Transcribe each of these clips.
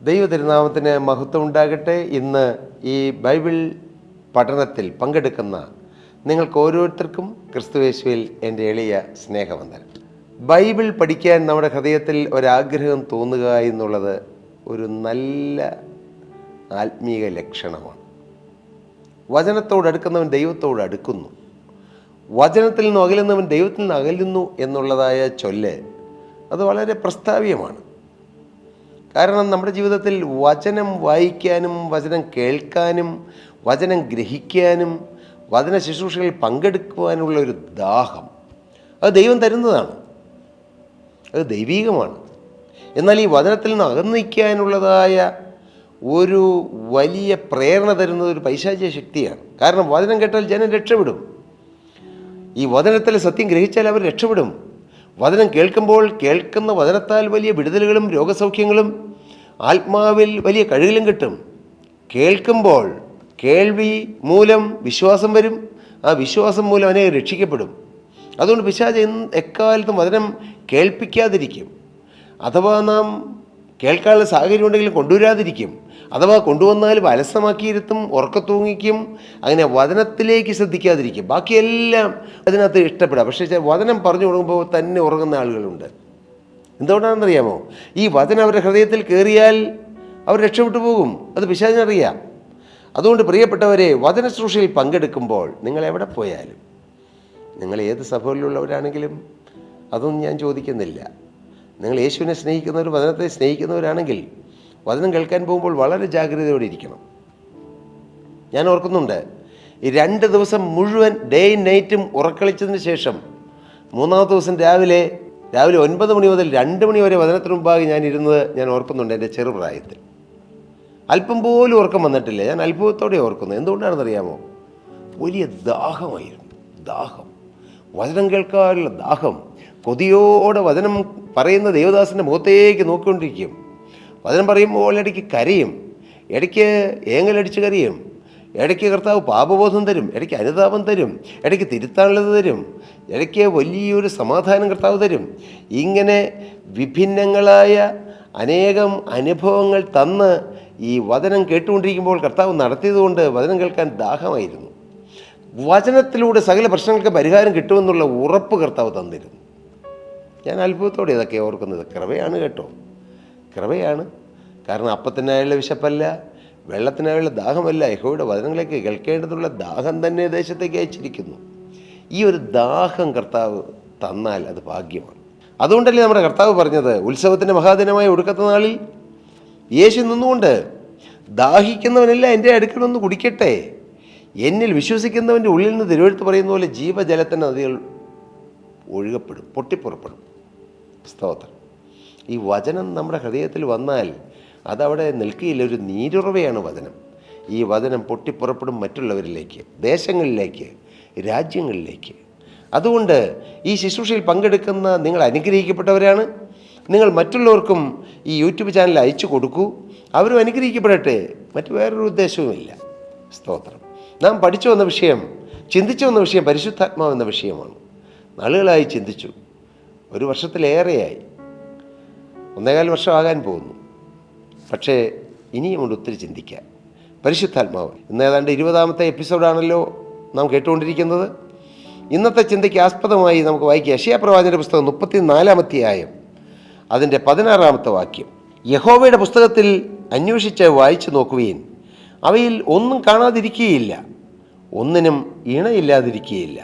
ദൈവതിരുനാമത്തിന് മഹത്വം ഉണ്ടാകട്ടെ. ഇന്ന് ഈ ബൈബിൾ പഠനത്തിൽ പങ്കെടുക്കുന്ന നിങ്ങൾക്ക് ഓരോരുത്തർക്കും ക്രിസ്തുയേശുവിൽ എൻ്റെ എളിയ സ്നേഹവന്ദനം. ബൈബിൾ പഠിക്കാൻ നമ്മുടെ ഹൃദയത്തിൽ ഒരാഗ്രഹം തോന്നുക എന്നുള്ളത് ഒരു നല്ല ആത്മീയ ലക്ഷണമാണ്. വചനത്തോട് അടുക്കുന്നവൻ ദൈവത്തോട് അടുക്കുന്നു, വചനത്തിൽ നിന്ന് അകലുന്നവൻ ദൈവത്തിൽ നിന്ന് അകലുന്നു എന്നുള്ളതായ ചൊല്ല് അത് വളരെ പ്രസ്താവ്യമാണ്. കാരണം നമ്മുടെ ജീവിതത്തിൽ വചനം വായിക്കാനും വചനം കേൾക്കാനും വചനം ഗ്രഹിക്കാനും വചന ശുശ്രൂഷകളിൽ പങ്കെടുക്കുവാനുള്ള ഒരു ദാഹം അത് ദൈവം തരുന്നതാണ്, അത് ദൈവീകമാണ്. എന്നാൽ ഈ വചനത്തിൽ നിന്ന് അകന്നിരിക്കാനുള്ളതായ ഒരു വലിയ പ്രേരണ തരുന്നത് ഒരു പൈശാചിക ശക്തിയാണ്. കാരണം വചനം കേട്ടാൽ ജനം രക്ഷപ്പെടും. ഈ വചനത്തിൽ സത്യം ഗ്രഹിച്ചാൽ അവർ രക്ഷപ്പെടും. വചനം കേൾക്കുമ്പോൾ കേൾക്കുന്ന വചനത്താൽ വലിയ വിടുതലുകളും രോഗസൗഖ്യങ്ങളും ആത്മാവിൽ വലിയ കഴിവിലും കിട്ടും. കേൾക്കുമ്പോൾ കേൾവി മൂലം വിശ്വാസം വരും, ആ വിശ്വാസം മൂലം അനേകം രക്ഷിക്കപ്പെടും. അതുകൊണ്ട് പിശാച് എക്കാലത്തും വചനം കേൾപ്പിക്കാതിരിക്കും. അഥവാ നാം കേൾക്കാനുള്ള സാഹചര്യം ഉണ്ടെങ്കിലും കൊണ്ടുവരാതിരിക്കും. അഥവാ കൊണ്ടുവന്നാലും അലസമാക്കിയിരുത്തും, ഉറക്കത്തൂങ്ങിക്കും. അങ്ങനെ വചനത്തിലേക്ക് ശ്രദ്ധിക്കാതിരിക്കും. ബാക്കിയെല്ലാം അതിനകത്ത് ഇഷ്ടപ്പെടാം. പക്ഷേ വചനം പറഞ്ഞു തുടങ്ങുമ്പോൾ തന്നെ ഉറങ്ങുന്ന ആളുകളുണ്ട്. എന്തുകൊണ്ടാണെന്നറിയാമോ? ഈ വചനം അവരുടെ ഹൃദയത്തിൽ കയറിയാൽ അവർ രക്ഷപ്പെട്ടു പോകും. അത് പിശാചിനറിയാം. അതുകൊണ്ട് പ്രിയപ്പെട്ടവരെ, വചന ശുശ്രൂഷയിൽ പങ്കെടുക്കുമ്പോൾ നിങ്ങൾ എവിടെ പോയാലും, നിങ്ങൾ ഏത് സഭയിലുള്ളവരാണെങ്കിലും അതൊന്നും ഞാൻ ചോദിക്കുന്നില്ല. നിങ്ങൾ യേശുവിനെ സ്നേഹിക്കുന്നവർ, വചനത്തെ സ്നേഹിക്കുന്നവരാണെങ്കിൽ വചനം കേൾക്കാൻ പോകുമ്പോൾ വളരെ ജാഗ്രതയോടെ ഇരിക്കണം. ഞാൻ ഓർക്കുന്നുണ്ട്, ഈ 2 ദിവസം മുഴുവൻ ഡേയും നൈറ്റും ഉറക്കളിച്ചതിന് ശേഷം 3-ാമത്തെ ദിവസം രാവിലെ 9 മണി മുതൽ 2 മണി വരെ വചനത്തിന് മുമ്പാകെ ഞാൻ ഇരുന്നത് ഞാൻ ഓർക്കുന്നുണ്ട്. എൻ്റെ ചെറുപ്രായത്തിൽ അല്പം പോലും ഉറക്കം വന്നിട്ടില്ല. ഞാൻ അത്ഭുതത്തോടെ ഓർക്കുന്നു. എന്തുകൊണ്ടാണെന്നറിയാമോ? വലിയ ദാഹമായിരുന്നു. ദാഹം, വചനം കേൾക്കാനുള്ള ദാഹം. കൊതിയോടെ വചനം പറയുന്ന ദേവദാസൻ്റെ മുഖത്തേക്ക് നോക്കിക്കൊണ്ടിരിക്കും. വചനം പറയുമ്പോൾ ഇടയ്ക്ക് കരയും, ഇടയ്ക്ക് ഏങ്ങലടിച്ച് കരയും, ഇടയ്ക്ക് കർത്താവ് പാപബോധം തരും, ഇടയ്ക്ക് അനുതാപം തരും, ഇടയ്ക്ക് തിരുത്താനുള്ളത് തരും, ഇടയ്ക്ക് വലിയൊരു സമാധാനം കർത്താവ് തരും. ഇങ്ങനെ വിഭിന്നങ്ങളായ അനേകം അനുഭവങ്ങൾ തന്ന് ഈ വചനം കേട്ടുകൊണ്ടിരിക്കുമ്പോൾ കർത്താവ് നടത്തിയതുകൊണ്ട് വചനം കേൾക്കാൻ ദാഹമായിരുന്നു. വചനത്തിലൂടെ സകല പ്രശ്നങ്ങൾക്ക് പരിഹാരം കിട്ടുമെന്നുള്ള ഉറപ്പ് കർത്താവ് തന്നിരുന്നു. ഞാൻ അത്ഭുതത്തോടെ ഇതൊക്കെ ഓർക്കുന്നത്. കൃപയാണ് കേട്ടോ, കൃപയാണ്. കാരണം അപ്പത്തിനായുള്ള വിശപ്പല്ല, വെള്ളത്തിനായുള്ള ദാഹമല്ല, യഹോവയുടെ വചനങ്ങളിലേക്ക് കേൾക്കേണ്ടതുള്ള ദാഹം തന്നെ ദേശത്തേക്ക് അയച്ചിരിക്കുന്നു. ഈ ഒരു ദാഹം കർത്താവ് തന്നാൽ അത് ഭാഗ്യമാണ്. അതുകൊണ്ടല്ലേ നമ്മുടെ കർത്താവ് പറഞ്ഞത്, ഉത്സവത്തിൻ്റെ മഹാദിനമായ ഒടുക്കത്തെ നാളിൽ യേശു നിന്നുകൊണ്ട് ദാഹിക്കുന്നവനെല്ലാം എൻ്റെ അടുക്കൽ ഒന്ന് കുടിക്കട്ടെ, എന്നിൽ വിശ്വസിക്കുന്നവൻ്റെ ഉള്ളിൽ നിന്ന് തിരുവെഴുത്ത് പറയുന്ന പോലെ ജീവജലത്തിൻ്റെ നദികൾ ഒഴുകപ്പെടും, പൊട്ടിപ്പുറപ്പെടും. സ്തോത്രം. ഈ വചനം നമ്മുടെ ഹൃദയത്തിൽ വന്നാൽ അതവിടെ നിൽക്കുകയില്ല. ഒരു നീരുറവയാണ് വചനം. ഈ വചനം പൊട്ടിപ്പുറപ്പെടും മറ്റുള്ളവരിലേക്ക്, ദേശങ്ങളിലേക്ക്, രാജ്യങ്ങളിലേക്ക്. അതുകൊണ്ട് ഈ ശുശ്രൂഷയിൽ പങ്കെടുക്കുന്ന നിങ്ങൾ അനുഗ്രഹിക്കപ്പെട്ടവരാണ്. നിങ്ങൾ മറ്റുള്ളവർക്കും ഈ യൂട്യൂബ് ചാനൽ അയച്ചു കൊടുക്കൂ, അവരും അനുഗ്രഹിക്കപ്പെടട്ടെ. മറ്റു വേറൊരു ഉദ്ദേശവുമില്ല. സ്തോത്രം. നാം പഠിച്ചു വന്ന വിഷയം, ചിന്തിച്ചു വന്ന വിഷയം പരിശുദ്ധാത്മാവ് എന്ന വിഷയമാണ്. നാളുകളായി ചിന്തിച്ചു, 1 വർഷത്തിലേറെയായി, 1.25 വർഷമാകാൻ പോകുന്നു. പക്ഷേ ഇനിയും കൊണ്ട് ഒത്തിരി ചിന്തിക്കാം. പരിശുദ്ധാത്മാവ് ഇന്ന് ഏതാണ്ട് 20-ാമത്തെ എപ്പിസോഡാണല്ലോ നാം കേട്ടുകൊണ്ടിരിക്കുന്നത്. ഇന്നത്തെ ചിന്തയ്ക്ക് ആസ്പദമായി നമുക്ക് വായിക്കാം യെശയ്യാപ്രവാചകന്റെ പുസ്തകം 34-ാം അധ്യായം, അതിൻ്റെ 16-ാമത്തെ വാക്യം. യഹോവയുടെ പുസ്തകത്തിൽ അന്വേഷിച്ച് വായിച്ചു നോക്കുവീൻ, അവയിൽ ഒന്നും കാണാതിരിക്കുകയില്ല, ഒന്നിനും ഇണയില്ലാതിരിക്കുകയില്ല.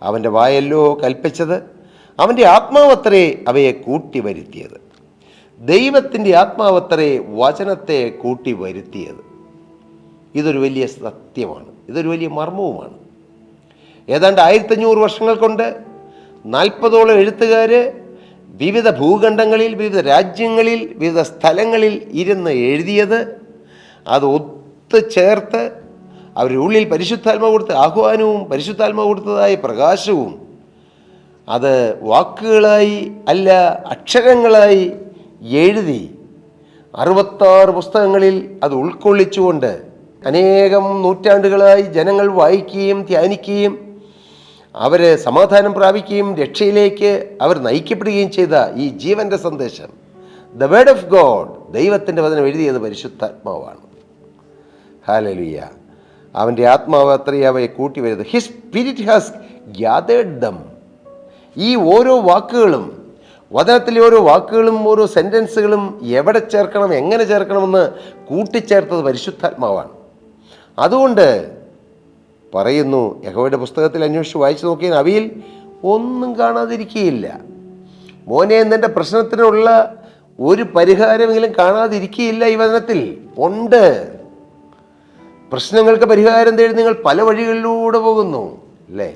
അവൻ്റെ വായല്ലോ കൽപ്പിച്ചത്, അവൻ്റെ ആത്മാവത്രേ അവയെ കൂട്ടി വരുത്തിയത്. ദൈവത്തിൻ്റെ ആത്മാവത്രേ വചനത്തെ കൂട്ടി വരുത്തിയത്. ഇതൊരു വലിയ സത്യമാണ്, ഇതൊരു വലിയ മർമ്മവുമാണ്. ഏതാണ്ട് 1500 വർഷങ്ങൾ കൊണ്ട് 40ഓളം എഴുത്തുകാർ വിവിധ ഭൂഖണ്ഡങ്ങളിൽ, വിവിധ രാജ്യങ്ങളിൽ, വിവിധ സ്ഥലങ്ങളിൽ ഇരുന്ന് എഴുതിയത് അത് ഒത്തുചേർത്ത് അവരുടെ ഉള്ളിൽ പരിശുദ്ധാത്മാവ് കൊടുത്ത ആഹ്വാനവും പരിശുദ്ധാത്മാവ് കൊടുത്തതായ പ്രകാശവും അത് വാക്കുകളായി അല്ല അക്ഷരങ്ങളായി എഴുതി 66 പുസ്തകങ്ങളിൽ അത് ഉൾക്കൊള്ളിച്ചുകൊണ്ട് അനേകം നൂറ്റാണ്ടുകളായി ജനങ്ങൾ വായിക്കുകയും ധ്യാനിക്കുകയും അവർ സമാധാനം പ്രാപിക്കുകയും രക്ഷയിലേക്ക് അവർ നയിക്കപ്പെടുകയും ചെയ്ത ഈ ജീവൻ്റെ സന്ദേശം ദ വേർഡ് ഓഫ് ഗോഡ്, ദൈവത്തിൻ്റെ വചനം എഴുതിയത് പരിശുദ്ധാത്മാവാണ്. ഹല്ലേലൂയ. അവൻ്റെ ആത്മാവ് അത്രയും അവയെ കൂട്ടി വരുന്നത്. His spirit has gathered dum. ഈ ഓരോ വാക്കുകളും, വചനത്തിലെ ഓരോ വാക്കുകളും ഓരോ സെൻറ്റൻസുകളും എവിടെ ചേർക്കണം, എങ്ങനെ ചേർക്കണമെന്ന് കൂട്ടിച്ചേർത്തത് പരിശുദ്ധാത്മാവാണ്. അതുകൊണ്ട് പറയുന്നു, യഹോവയുടെ പുസ്തകത്തിൽ അന്വേഷിച്ച് വായിച്ചു നോക്കിയാൽ അവയിൽ ഒന്നും കാണാതിരിക്കുകയില്ല. മോനെ, നിൻ്റെ പ്രശ്നത്തിനുള്ള ഒരു പരിഹാരമെങ്കിലും കാണാതിരിക്കുകയില്ല ഈ വചനത്തിൽ. ഉണ്ട്. പ്രശ്നങ്ങൾക്ക് പരിഹാരം തേടി നിങ്ങൾ പല വഴികളിലൂടെ പോകുന്നു അല്ലേ?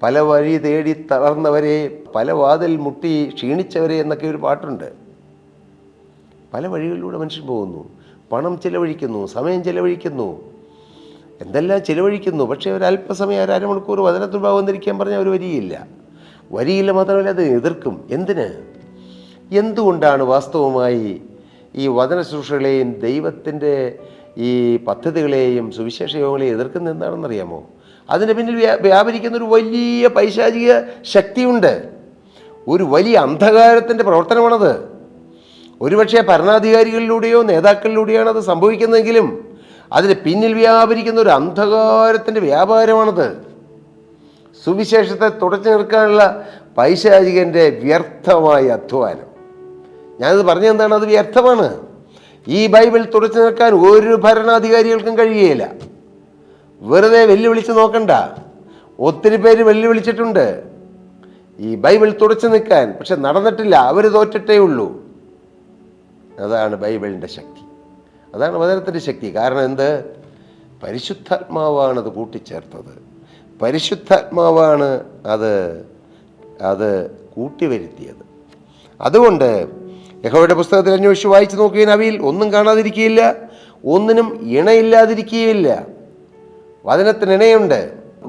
പല വഴി തേടി തളർന്നവരെ, പല വാതിൽ മുട്ടി ക്ഷീണിച്ചവരെ എന്നൊക്കെ ഒരു പാട്ടുണ്ട്. പല വഴികളിലൂടെ മനുഷ്യൻ പോകുന്നു. പണം ചിലവഴിക്കുന്നു, സമയം ചിലവഴിക്കുന്നു, എന്തെല്ലാം ചിലവഴിക്കുന്നു. പക്ഷേ ഒരല്പസമയം, ഒരു അരമണിക്കൂർ വചനത്തിൽ വന്നിരിക്കാൻ പറഞ്ഞാൽ അവർ വരിയില്ല മാത്രമല്ല അത് എതിർക്കും. എന്തുകൊണ്ടാണ് വാസ്തവമായി ഈ വചന ശുശ്രൂഷകളെയും ദൈവത്തിൻ്റെ ഈ പദ്ധതികളെയും സുവിശേഷ യോഗങ്ങളെയും എതിർക്കുന്നത് എന്താണെന്നറിയാമോ? അതിന് പിന്നിൽ വ്യാപരിക്കുന്ന ഒരു വലിയ പൈശാചിക ശക്തിയുണ്ട്. ഒരു വലിയ അന്ധകാരത്തിൻ്റെ പ്രവർത്തനമാണത്. ഒരുപക്ഷെ ഭരണാധികാരികളിലൂടെയോ നേതാക്കളിലൂടെയാണ് അത് സംഭവിക്കുന്നതെങ്കിലും അതിന് പിന്നിൽ വ്യാപരിക്കുന്ന ഒരു അന്ധകാരത്തിൻ്റെ വ്യാപാരമാണത്. സുവിശേഷത്തെ തുടച്ചു നിൽക്കാനുള്ള പൈശാചികൻ്റെ വ്യർത്ഥമായ അധ്വാനം. ഞാനത് പറഞ്ഞെന്താണ്? അത് വ്യർത്ഥമാണ്. ഈ ബൈബിൾ തുടച്ചു നിൽക്കാൻ ഒരു ഭരണാധികാരികൾക്കും കഴിയുകയില്ല. വെറുതെ വെല്ലുവിളിച്ച് നോക്കണ്ട. ഒത്തിരി പേര് വെല്ലുവിളിച്ചിട്ടുണ്ട് ഈ ബൈബിൾ തുടച്ചു നിൽക്കാൻ, പക്ഷെ നടന്നിട്ടില്ല. അവർ തോറ്റിട്ടേ ഉള്ളൂ. അതാണ് ബൈബിളിൻ്റെ ശക്തി, അതാണ് വചനത്തിൻ്റെ ശക്തി. കാരണം എന്ത്? പരിശുദ്ധാത്മാവാണ് അത് കൂട്ടിച്ചേർത്തത്. പരിശുദ്ധാത്മാവാണ് അത് കൂട്ടിവരുത്തിയത്. അതുകൊണ്ട് യഹോവയുടെ പുസ്തകത്തിൽ അന്വേഷിച്ച് വായിച്ചു നോക്കുകയും അവയിൽ ഒന്നും കാണാതിരിക്കുകയില്ല, ഒന്നിനും ഇണയില്ലാതിരിക്കുകയില്ല. വചനത്തിന് ഇണയുണ്ട്.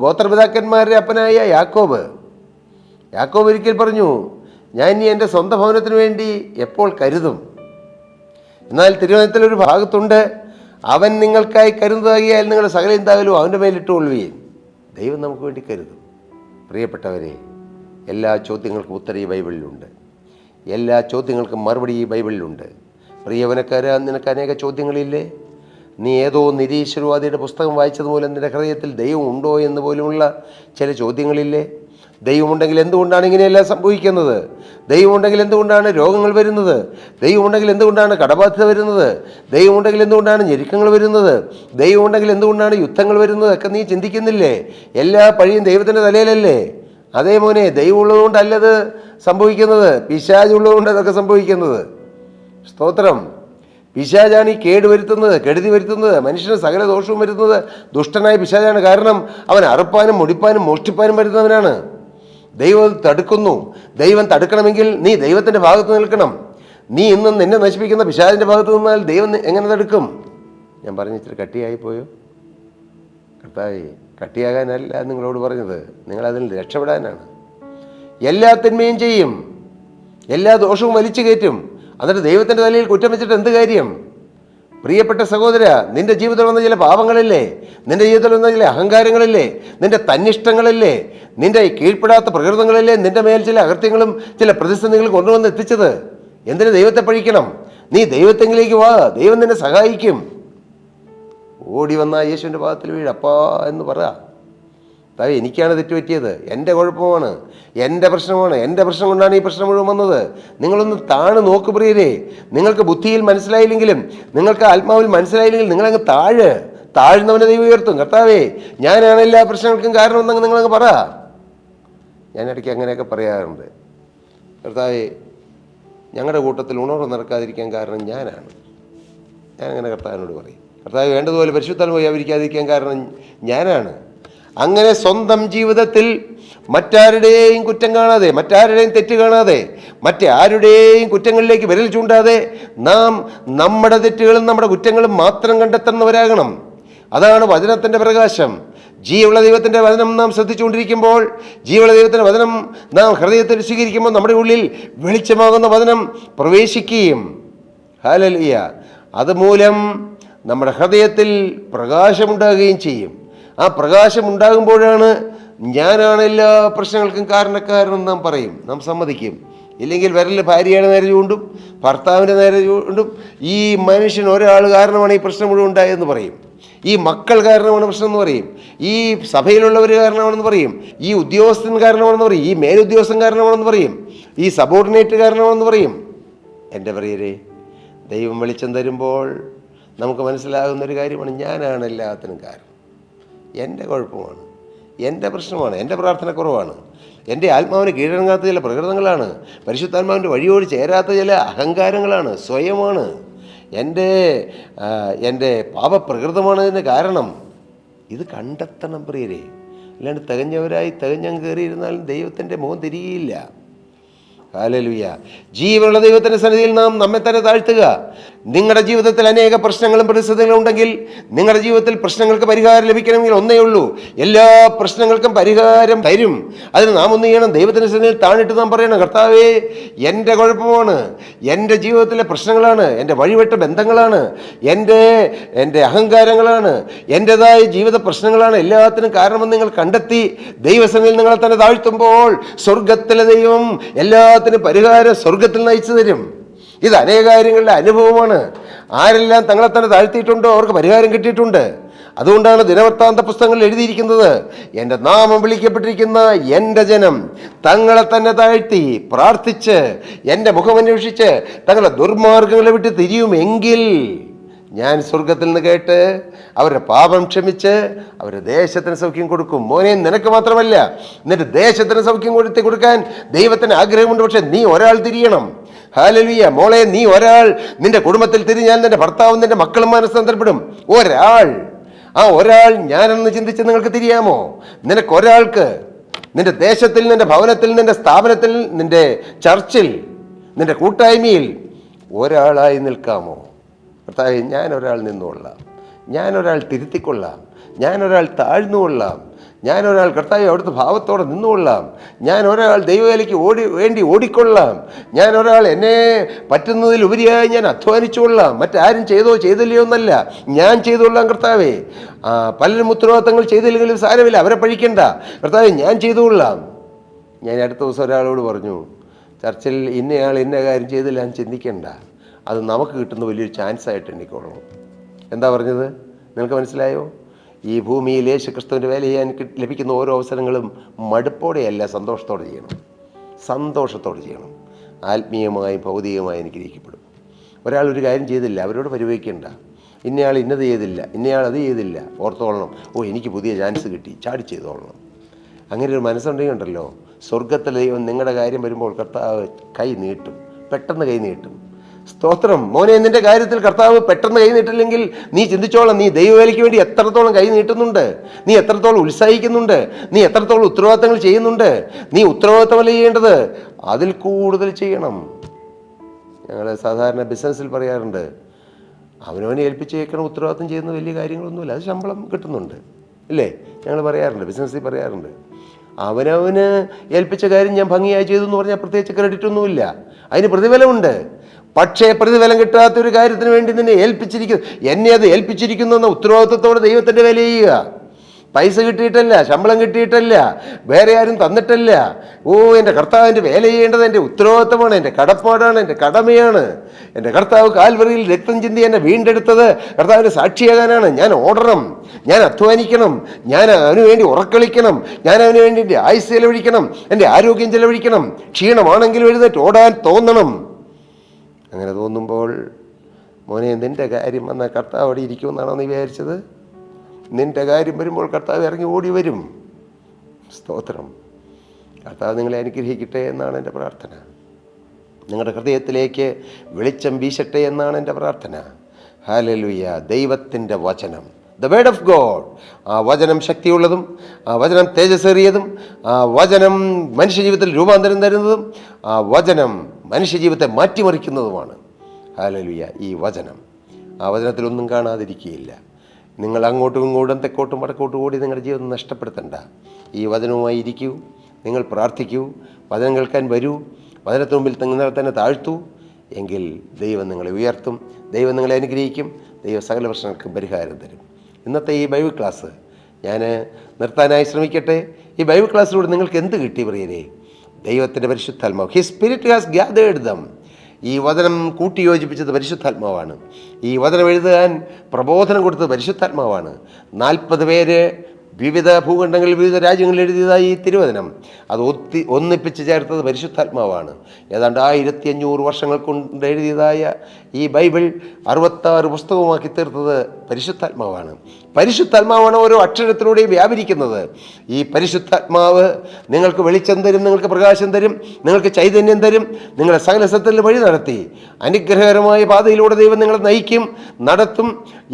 ഗോത്രപിതാക്കന്മാരുടെ അപ്പനായ യാക്കോബ് ഒരിക്കൽ പറഞ്ഞു, ഞാൻ ഇനി എൻ്റെ സ്വന്തം ഭവനത്തിന് വേണ്ടി എപ്പോൾ കരുതും. എന്നാൽ തിരുവചനത്തിലൊരു ഭാഗത്തുണ്ട്, അവൻ നിങ്ങൾക്കായി കരുതുന്നതാകിയാൽ നിങ്ങൾ സകല എന്തായാലും അവൻ്റെ മേലിട്ടുകൊള്ളുകയും. ദൈവം നമുക്ക് വേണ്ടി കരുതും. പ്രിയപ്പെട്ടവരെ, എല്ലാ ചോദ്യങ്ങൾക്കും ഉത്തരം ഈ ബൈബിളിലുണ്ട്. എല്ലാ ചോദ്യങ്ങൾക്കും മറുപടി ഈ ബൈബിളിലുണ്ട്. പ്രിയവനക്കാരാ, നിനക്ക് അനേക ചോദ്യങ്ങളില്ലേ? നീ ഏതോ നിരീശ്വരവാദിയുടെ പുസ്തകം വായിച്ചതുപോലെ നിൻ്റെ ഹൃദയത്തിൽ ദൈവം ഉണ്ടോ എന്ന് പോലുമുള്ള ചില ചോദ്യങ്ങളില്ലേ? ദൈവമുണ്ടെങ്കിൽ എന്തുകൊണ്ടാണ് ഇങ്ങനെയെല്ലാം സംഭവിക്കുന്നത്? ദൈവമുണ്ടെങ്കിൽ എന്തുകൊണ്ടാണ് രോഗങ്ങൾ വരുന്നത്? ദൈവമുണ്ടെങ്കിൽ എന്തുകൊണ്ടാണ് കടബാധ്യത വരുന്നത്? ദൈവമുണ്ടെങ്കിൽ എന്തുകൊണ്ടാണ് ഞെരുക്കങ്ങൾ വരുന്നത്? ദൈവമുണ്ടെങ്കിൽ എന്തുകൊണ്ടാണ് യുദ്ധങ്ങൾ വരുന്നത്? ഒക്കെ നീ ചിന്തിക്കുന്നില്ലേ? എല്ലാ പഴിയും ദൈവത്തിൻ്റെ തലയിലല്ലേ? അതേ മോനെ, ദൈവം ഉള്ളതുകൊണ്ടല്ലത് സംഭവിക്കുന്നത്, പിശാചുള്ളതുകൊണ്ട് അതൊക്കെ സംഭവിക്കുന്നത്. സ്തോത്രം. പിശാചാണ് ഈ കേടുവരുത്തുന്നത്, കെടുതി വരുത്തുന്നത്, മനുഷ്യന് സകല ദോഷവും വരുത്തുന്നത് ദുഷ്ടനായ പിശാചാണ്. കാരണം അവൻ അറുപ്പാനും മുടിപ്പാനും മോഷ്ടിപ്പാനും വരുന്നവനാണ്. ദൈവം തടുക്കുന്നു. ദൈവം തടുക്കണമെങ്കിൽ നീ ദൈവത്തിൻ്റെ ഭാഗത്ത് നിൽക്കണം. നീ ഇന്നും നിന്നെ നശിപ്പിക്കുന്ന പിശാചിൻ്റെ ഭാഗത്ത് നിന്നാൽ ദൈവം എങ്ങനെ തടുക്കും? ഞാൻ പറഞ്ഞിട്ട് കട്ടിയായിപ്പോയോ? കർത്താവേ, കട്ടിയാകാനല്ല നിങ്ങളോട് പറഞ്ഞത്, നിങ്ങളതിൽ രക്ഷപ്പെടാനാണ്. എല്ലാ തിന്മയും ചെയ്യും, എല്ലാ ദോഷവും വലിച്ചു കയറ്റും, എന്നിട്ട് ദൈവത്തിൻ്റെ തലയിൽ കുറ്റം വെച്ചിട്ട് എന്ത് കാര്യം? പ്രിയപ്പെട്ട സഹോദര, നിന്റെ ജീവിതത്തിൽ വന്ന ചില പാപങ്ങളില്ലേ? നിന്റെ ജീവിതത്തിൽ വന്ന ചില അഹങ്കാരങ്ങളില്ലേ? നിന്റെ തന്നിഷ്ടങ്ങളില്ലേ? നിന്റെ കീഴ്പ്പെടാത്ത പ്രകൃതങ്ങളില്ലേ നിന്റെ മേൽ ചില അകൃത്യങ്ങളും ചില പ്രതിസന്ധികളും കൊണ്ടുവന്ന് എത്തിച്ചത്? എന്തിന് ദൈവത്തെ പഴിക്കണം? നീ ദൈവത്തെങ്കിലേക്ക് വാ, ദൈവം നിന്നെ സഹായിക്കും. ഓടി വന്ന യേശുവിൻ്റെ പാദത്തിൽ വീഴ്, അപ്പാ എന്ന് പറ. താവേ, എനിക്കാണ് തെറ്റുപറ്റിയത്, എൻ്റെ കുഴപ്പമാണ്, എൻ്റെ പ്രശ്നമാണ്, എൻ്റെ പ്രശ്നം കൊണ്ടാണ് ഈ പ്രശ്നം മുഴുവൻ വന്നത്. നിങ്ങളൊന്ന് താണ് നോക്ക് പ്രിയരെ. നിങ്ങൾക്ക് ബുദ്ധിയിൽ മനസ്സിലായില്ലെങ്കിലും, നിങ്ങൾക്ക് ആത്മാവിൽ മനസ്സിലായില്ലെങ്കിൽ നിങ്ങളങ്ങ് താഴ്ന്നവനെ ദൈവം ഉയർത്തും. കർത്താവേ, ഞാനാണ് എല്ലാ പ്രശ്നങ്ങൾക്കും കാരണമെന്നങ്ങ് നിങ്ങളങ്ങ് പറ. ഞാൻ ഇടയ്ക്ക് അങ്ങനെയൊക്കെ പറയാറുണ്ട്. കർത്താവേ, ഞങ്ങളുടെ കൂട്ടത്തിൽ ഉണർവ് നടക്കാതിരിക്കാൻ കാരണം ഞാനാണ്. ഞാനങ്ങനെ കർത്താവിനോട് പറയും. കർത്താവ്, വേണ്ടതുപോലെ പരിശുദ്ധാത്മാവ് വ്യാപരിക്കാതിരിക്കാൻ കാരണം ഞാനാണ്. അങ്ങനെ സ്വന്തം ജീവിതത്തിൽ മറ്റാരുടെയും കുറ്റം കാണാതെ, മറ്റാരുടെയും തെറ്റ് കാണാതെ, മറ്റാരുടെയും കുറ്റങ്ങളിലേക്ക് വിരൽ ചൂണ്ടാതെ നാം നമ്മുടെ തെറ്റുകളും നമ്മുടെ കുറ്റങ്ങളും മാത്രം കണ്ടെത്തുന്നവരാകണം. അതാണ് വചനത്തിൻ്റെ പ്രകാശം. ജീവനുള്ള ദൈവത്തിൻ്റെ വചനം നാം ശ്രദ്ധിച്ചുകൊണ്ടിരിക്കുമ്പോൾ, ജീവനുള്ള ദൈവത്തിൻ്റെ വചനം നാം ഹൃദയത്തിൽ സ്വീകരിക്കുമ്പോൾ നമ്മുടെ ഉള്ളിൽ വെളിച്ചമാകുന്ന വചനം പ്രവേശിക്കുകയും, ഹല്ലേലൂയ, അതുമൂലം നമ്മുടെ ഹൃദയത്തിൽ പ്രകാശമുണ്ടാകുകയും ചെയ്യും. ആ പ്രകാശം ഉണ്ടാകുമ്പോഴാണ് ഞാനാണ് എല്ലാ പ്രശ്നങ്ങൾക്കും കാരണക്കാരനെന്ന് നാം പറയും, നാം സമ്മതിക്കും. ഇല്ലെങ്കിൽ വിരൽ ഭാര്യയാണ് നേരെ ചൂണ്ടും, ഭർത്താവിൻ്റെ നേരെ കൊണ്ടും ഈ മനുഷ്യൻ ഒരാൾ കാരണമാണ് ഈ പ്രശ്നം മുഴുവൻ ഉണ്ടായതെന്ന് പറയും, ഈ മക്കൾ കാരണമാണ് പ്രശ്നം എന്ന് പറയും, ഈ സഭയിലുള്ളവർ കാരണമാണെന്ന് പറയും, ഈ ഉദ്യോഗസ്ഥൻ കാരണമാണെന്ന് പറയും, ഈ മേലുദ്യോഗസ്ഥൻ കാരണമാണെന്ന് പറയും, ഈ സബോർഡിനേറ്റ് കാരണമാണെന്ന് പറയും. എൻ്റെ പ്രിയരെ, ദൈവം വെളിച്ചം തരുമ്പോൾ നമുക്ക് മനസ്സിലാകുന്നൊരു കാര്യമാണ്, ഞാനാണ് എല്ലാത്തിനും കാരണം. എൻ്റെ കുഴപ്പമാണ്, എൻ്റെ പ്രശ്നമാണ്, എൻ്റെ പ്രാർത്ഥനക്കുറവാണ്, എൻ്റെ ആത്മാവിന് കീഴടങ്ങാത്ത ചില പ്രകൃതങ്ങളാണ്, പരിശുദ്ധാത്മാവിൻ്റെ വഴിയോട് ചേരാത്ത ചില അഹങ്കാരങ്ങളാണ്, സ്വയമാണ്, എൻ്റെ പാപപ്രകൃതമാണ് ഇതിന് കാരണം. ഇത് കണ്ടെത്തണം പ്രിയരെ. അല്ലാണ്ട് തികഞ്ഞങ്ങ് കയറിയിരുന്നാലും ദൈവത്തിൻ്റെ മുഖം തിരികെയില്ല. ഹല്ലേലൂയ. ജീവനുള്ള ദൈവത്തിൻ്റെ സന്നിധിയിൽ നാം നമ്മെ തന്നെ താഴ്ത്തുക. നിങ്ങളുടെ ജീവിതത്തിൽ അനേക പ്രശ്നങ്ങളും പ്രതിസന്ധികളും ഉണ്ടെങ്കിൽ, നിങ്ങളുടെ ജീവിതത്തിൽ പ്രശ്നങ്ങൾക്ക് പരിഹാരം ലഭിക്കണമെങ്കിൽ ഒന്നേ ഉള്ളൂ, എല്ലാ പ്രശ്നങ്ങൾക്കും പരിഹാരം തരും. അതിന് നാം ഒന്ന് ചെയ്യണം, ദൈവത്തിൻ്റെ സന്നിധിയിൽ താണിട്ട് നാം പറയണം, കർത്താവേ, എൻ്റെ കുഴപ്പമാണ്, എൻ്റെ ജീവിതത്തിലെ പ്രശ്നങ്ങളാണ്, എൻ്റെ വഴിവിട്ട ബന്ധങ്ങളാണ്, എൻ്റെ അഹങ്കാരങ്ങളാണ്, എൻ്റെതായ ജീവിത പ്രശ്നങ്ങളാണ്, എല്ലാത്തിനും കാരണമെന്ന് നിങ്ങൾ കണ്ടെത്തി ദൈവസന്നിധിയിൽ നിങ്ങളെ തന്നെ താഴ്ത്തുമ്പോൾ സ്വർഗത്തിലെ ദൈവം എല്ലാത്തിനും പരിഹാരം സ്വർഗത്തിൽ നയിച്ചു തരും. ഇത് അനേക കാര്യങ്ങളുടെ അനുഭവമാണ്. ആരെല്ലാം തങ്ങളെ തന്നെ താഴ്ത്തിയിട്ടുണ്ടോ അവർക്ക് പരിഹാരം കിട്ടിയിട്ടുണ്ട്. അതുകൊണ്ടാണ് ദിനവൃത്താന്ത പുസ്തകങ്ങളിൽ എഴുതിയിരിക്കുന്നത്, എൻ്റെ നാമം വിളിക്കപ്പെട്ടിരിക്കുന്ന എൻ്റെ ജനം തങ്ങളെ തന്നെ താഴ്ത്തി പ്രാർത്ഥിച്ച് എൻ്റെ മുഖമന്വേഷിച്ച് തങ്ങളുടെ ദുർമാർഗങ്ങളെ വിട്ട് തിരിയുമെങ്കിൽ ഞാൻ സ്വർഗത്തിൽ നിന്ന് കേട്ട് അവരുടെ പാപം ക്ഷമിച്ച് അവരുടെ ദേശത്തിന് സൗഖ്യം കൊടുക്കും. മോനെ, നിനക്ക് മാത്രമല്ല, എന്നിട്ട് ദേശത്തിന് സൗഖ്യം കൊടുക്കാൻ ദൈവത്തിന് ആഗ്രഹമുണ്ട്. പക്ഷെ നീ ഒരാൾ തിരിയണം. ഹല്ലേലൂയ. മോളെ, നീ ഒരാൾ നിന്റെ കുടുംബത്തിൽ തിരിഞ്ഞാൽ നിന്റെ ഭർത്താവും നിന്റെ മക്കളും മനസ്സന്തരപ്പെടും. ആ ഒരാൾ ഞാനെന്ന് ചിന്തിച്ച് നിങ്ങൾക്ക് തിരിയാമോ? നിനക്കൊരാൾക്ക് നിന്റെ ദേശത്തിൽ, നിന്റെ ഭവനത്തിൽ, നിന്റെ സ്ഥാപനത്തിൽ, നിന്റെ ചർച്ചിൽ, നിന്റെ കൂട്ടായ്മയിൽ ഒരാളായി നിൽക്കാമോ? കർത്താവേ, ഞാനൊരാൾ നിന്നുകൊള്ളാം, ഞാനൊരാൾ തിരുത്തിക്കൊള്ളാം, ഞാനൊരാൾ താഴ്ന്നുകൊള്ളാം, ഞാനൊരാൾ കർത്താവേ അവിടുത്തെ ഭാവത്തോടെ നിന്നുകൊള്ളാം, ഞാനൊരാൾ ദൈവവേലയ്ക്ക് ഓടിക്കൊള്ളാം, ഞാനൊരാൾ എന്നെ പറ്റുന്നതിൽ ഉപരിയായി ഞാൻ അധ്വാനിച്ചുകൊള്ളാം. മറ്റാരും ചെയ്തില്ലയോ എന്നല്ല, ഞാൻ ചെയ്തുകൊള്ളാം കർത്താവേ. പലരും ഉത്തരവാദിത്തങ്ങൾ ചെയ്തില്ലെങ്കിലും സാരമില്ല, അവരെ പഴിക്കണ്ട കർത്താവേ, ഞാൻ ചെയ്തുകൊള്ളാം. ഞാൻ അടുത്ത ദിവസം ഒരാളോട് പറഞ്ഞു, ചർച്ചിൽ ഇന്നയാൾ ഇന്ന കാര്യം ചെയ്തില്ല എന്ന് ചിന്തിക്കണ്ട, അത് നമുക്ക് കിട്ടുന്ന വലിയൊരു ചാൻസായിട്ട് എണ്ണിക്കൊള്ളണം. എന്താ പറഞ്ഞത്? നിങ്ങൾക്ക് മനസ്സിലായോ? ഈ ഭൂമിയിൽ യേശുക്രിസ്തുവിൻ്റെ വേല ചെയ്യാൻ ലഭിക്കുന്ന ഓരോ അവസരങ്ങളും മടുപ്പോടെയല്ല, സന്തോഷത്തോടെ ചെയ്യണം. സന്തോഷത്തോടെ ചെയ്യണം. ആത്മീയമായും ഭൗതികമായും അനുഗ്രഹിക്കപ്പെടും. ഒരാൾ ഒരു കാര്യം ചെയ്തില്ല, അവരോട് പരിവഹിക്കേണ്ട. ഇന്നയാൾ ഇന്നത് ചെയ്തില്ല, ഇന്നയാൾ അത് ചെയ്തില്ല, ഓർത്തോളണം, എനിക്ക് പുതിയ ചാൻസ് കിട്ടി, ചാടി ചെയ്തോളണം. അങ്ങനെ ഒരു മനസ്സുണ്ടെങ്കിൽ ഉണ്ടല്ലോ, സ്വർഗത്തിലെ ദൈവം നിങ്ങളുടെ കാര്യം വരുമ്പോൾ കർത്താവ് കൈ നീട്ടും, പെട്ടെന്ന് കൈ നീട്ടും. സ്തോത്രം. മോനെ, നിന്റെ കാര്യത്തിൽ കർത്താവ് പെട്ടെന്ന് കൈ നീട്ടില്ലെങ്കിൽ നീ ചിന്തിച്ചോളാം, നീ ദൈവവേലയ്ക്ക് വേണ്ടി എത്രത്തോളം കൈ നീട്ടുന്നുണ്ട്, നീ എത്രത്തോളം ഉത്സാഹിക്കുന്നുണ്ട്, നീ എത്രത്തോളം ഉത്തരവാദിത്തങ്ങൾ ചെയ്യുന്നുണ്ട്. നീ ഉത്തരവാദിത്തമല്ല ചെയ്യേണ്ടത്, അതിൽ കൂടുതൽ ചെയ്യണം. ഞങ്ങൾ സാധാരണ ബിസിനസ്സിൽ പറയാറുണ്ട്, അവനവനെ ഏൽപ്പിച്ചേക്കണം ഉത്തരവാദിത്തം ചെയ്യുന്ന വലിയ കാര്യങ്ങളൊന്നുമില്ല, അത് ശമ്പളം കിട്ടുന്നുണ്ട്, ഇല്ലേ? ഞങ്ങൾ പറയാറുണ്ട്, ബിസിനസ്സിൽ പറയാറുണ്ട്, അവനവന് ഏൽപ്പിച്ച കാര്യം ഞാൻ ഭംഗിയായി ചെയ്തു എന്ന് പറഞ്ഞാൽ പ്രത്യേകിച്ച് ക്രെഡിറ്റൊന്നുമില്ല, അതിന് പ്രതിഫലമുണ്ട്. പക്ഷേ പ്രതിഫലം കിട്ടാത്തൊരു കാര്യത്തിന് വേണ്ടി എന്നെ അത് ഏൽപ്പിച്ചിരിക്കുന്നു എന്ന ഉത്തരവാദിത്വത്തോടെ ദൈവത്തിൻ്റെ വില ചെയ്യുക. പൈസ കിട്ടിയിട്ടല്ല, ശമ്പളം കിട്ടിയിട്ടല്ല, വേറെ ആരും തന്നിട്ടല്ല. എൻ്റെ കർത്താവിൻ്റെ വേല ചെയ്യേണ്ടത് എൻ്റെ ഉത്തരവാദിത്തമാണ്, എൻ്റെ കടപ്പാടാണ്, എൻ്റെ കടമയാണ്. എൻ്റെ കർത്താവ് കാൽവറിയിൽ രക്തം ചിന്തി എന്നെ വീണ്ടെടുത്തത് കർത്താവിന് സാക്ഷിയാകാനാണ്. ഞാൻ ഓടണം, ഞാൻ അധ്വാനിക്കണം, ഞാൻ അവന് വേണ്ടി ഉറക്കളിക്കണം, ഞാൻ അവന് വേണ്ടി എൻ്റെ ആയുസ് ചെലവഴിക്കണം, എൻ്റെ ആരോഗ്യം ചെലവഴിക്കണം. ക്ഷീണമാണെങ്കിലും എഴുന്നേറ്റ് ഓടാൻ തോന്നണം. അങ്ങനെ തോന്നുമ്പോൾ മോനെ, നിൻ്റെ കാര്യം വന്നാൽ കർത്താവ് അവിടെ ഇരിക്കുമെന്നാണോ നീ വിചാരിച്ചത്? നിൻ്റെ കാര്യം വരുമ്പോൾ കർത്താവ് ഇറങ്ങി ഓടി വരും. സ്തോത്രം. കർത്താവ് നിങ്ങളെ അനുഗ്രഹിക്കട്ടെ എന്നാണ് എൻ്റെ പ്രാർത്ഥന. നിങ്ങളുടെ ഹൃദയത്തിലേക്ക് വെളിച്ചം വീശട്ടെ എന്നാണ് എൻ്റെ പ്രാർത്ഥന. ഹല്ലേലൂയ. ദൈവത്തിൻ്റെ വചനം, ദ വേർഡ് ഓഫ് ഗോഡ്, ആ വചനം ശക്തിയുള്ളതും, ആ വചനം തേജസ്സേറിയതും, ആ വചനം മനുഷ്യജീവിതത്തിൽ രൂപാന്തരം തരുന്നതും, ആ വചനം മനുഷ്യജീവിതത്തെ മാറ്റിമറിക്കുന്നതുമാണ്. ഹല്ലേലൂയ. ഈ വചനം, ആ വചനത്തിലൊന്നും കാണാതിരിക്കുകയില്ല. നിങ്ങൾ അങ്ങോട്ടും ഇങ്ങോട്ടും തെക്കോട്ടും വടക്കോട്ടും ഓടി നിങ്ങളുടെ ജീവിതം നഷ്ടപ്പെടുത്തണ്ട. ഈ വചനവുമായി ഇരിക്കൂ, നിങ്ങൾ പ്രാർത്ഥിക്കൂ, വചനം കേൾക്കാൻ വരൂ, വചനത്തിന് മുമ്പിൽ നിങ്ങളെ തന്നെ താഴ്ത്തൂ. എങ്കിൽ ദൈവം നിങ്ങളെ ഉയർത്തും, ദൈവം നിങ്ങളെ അനുഗ്രഹിക്കും, ദൈവം സകല പ്രശ്നങ്ങൾക്കും പരിഹാരം തരും. ഇന്നത്തെ ഈ ബൈബിൾ ക്ലാസ് ഞാൻ നിർത്താനായി ശ്രമിക്കട്ടെ. ഈ ബൈബിൾ ക്ലാസ്സിലൂടെ നിങ്ങൾക്ക് എന്ത് കിട്ടി പ്രിയരെ? ദൈവത്തിൻ്റെ പരിശുദ്ധാത്മാവ്, his spirit has gathered dum. ഈ വചനം കൂട്ടിയോജിപ്പിച്ചത് പരിശുദ്ധാത്മാവാണ്. ഈ വചനം എഴുതാൻ പ്രബോധനം കൊടുത്തത് പരിശുദ്ധാത്മാവാണ്. 40 പേര് വിവിധ ഭൂഖണ്ഡങ്ങളിൽ വിവിധ രാജ്യങ്ങളിൽ എഴുതിയതായി ഈ തിരുവചനം അത് ഒന്നിപ്പിച്ച് ചേർത്തത് പരിശുദ്ധാത്മാവാണ്. ഏതാണ്ട് 1500 വർഷങ്ങൾ കൊണ്ട് എഴുതിയതായ ഈ ബൈബിൾ 66 പുസ്തകമാക്കി തീർത്തത് പരിശുദ്ധാത്മാവാണ്. പരിശുദ്ധാത്മാവാണ് ഓരോ അക്ഷരത്തിലൂടെയും വ്യാപരിക്കുന്നത്. ഈ പരിശുദ്ധാത്മാവ് നിങ്ങൾക്ക് വെളിച്ചം തരും, നിങ്ങൾക്ക് പ്രകാശം തരും, നിങ്ങൾക്ക് ചൈതന്യം തരും, നിങ്ങളെ സകല സത്യത്തിൽ വഴി നടത്തി അനുഗ്രഹകരമായ പാതയിലൂടെ ദൈവം നിങ്ങളെ നയിക്കും, നടത്തും.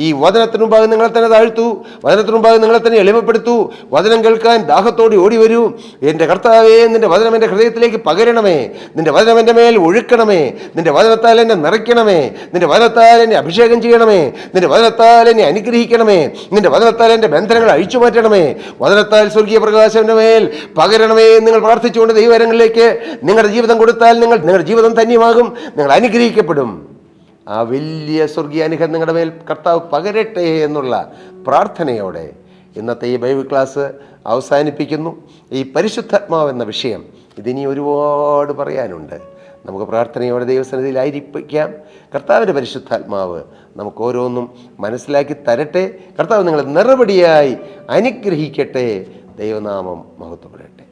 ഈ വചനത്തിന് മുമ്പാകെ നിങ്ങളെ തന്നെ താഴ്ത്തൂ, വചനത്തിന് മുമ്പാകെ നിങ്ങളെ തന്നെ എളിമപ്പെടുത്തൂ. വചനം കേൾക്കാൻ ദാഹത്തോടെ ഓടി വരൂ. എൻ്റെ കർത്താവേ, നിൻ്റെ വചനം എൻ്റെ ഹൃദയത്തിലേക്ക് പകരണമേ, നിൻ്റെ വചനം എൻ്റെ മേൽ ഒഴുക്കണമേ, നിൻ്റെ വചനത്താൽ എന്നെ നിറയ്ക്കണമേ, നിൻ്റെ വചനത്താൽ എന്നെ അഭിഷേകം ചെയ്യണമേ, നിൻ്റെ വചനത്താൽ എന്നെ അനുഗ്രഹിക്കണമേ, നിൻ്റെ വചനത്താൽ എൻ്റെ ബന്ധനങ്ങൾ അഴിച്ചു മാറ്റണമേ, വചനത്താൽ സ്വർഗീയ പ്രകാശം എൻ്റെ മേൽ പകരണമേ. നിങ്ങൾ പ്രാർത്ഥിച്ചുകൊണ്ട് ദൈവകരങ്ങളിലേക്ക് നിങ്ങളുടെ ജീവിതം കൊടുത്താൽ നിങ്ങളുടെ ജീവിതം ധന്യമാകും, നിങ്ങൾ അനുഗ്രഹിക്കപ്പെടും. ആ വലിയ സ്വർഗീയ അനുഗ്രഹം നിങ്ങളുടെ മേൽ കർത്താവ് പകരട്ടെ എന്നുള്ള പ്രാർത്ഥനയോടെ ഇന്നത്തെ ഈ ബൈബിൾ ക്ലാസ് അവസാനിപ്പിക്കുന്നു. ഈ പരിശുദ്ധാത്മാവ് എന്ന വിഷയം ഇതിനി ഒരുപാട് പറയാനുണ്ട്. നമുക്ക് പ്രാർത്ഥനയോടെ ദൈവസന്നിധിയിലായിരിക്കാം. കർത്താവിൻ്റെ പരിശുദ്ധാത്മാവ് നമുക്ക് ഓരോന്നും മനസ്സിലാക്കി തരട്ടെ. കർത്താവ് നിങ്ങളെ നിറപടിയായി അനുഗ്രഹിക്കട്ടെ. ദൈവനാമം മഹത്വപ്പെടട്ടെ.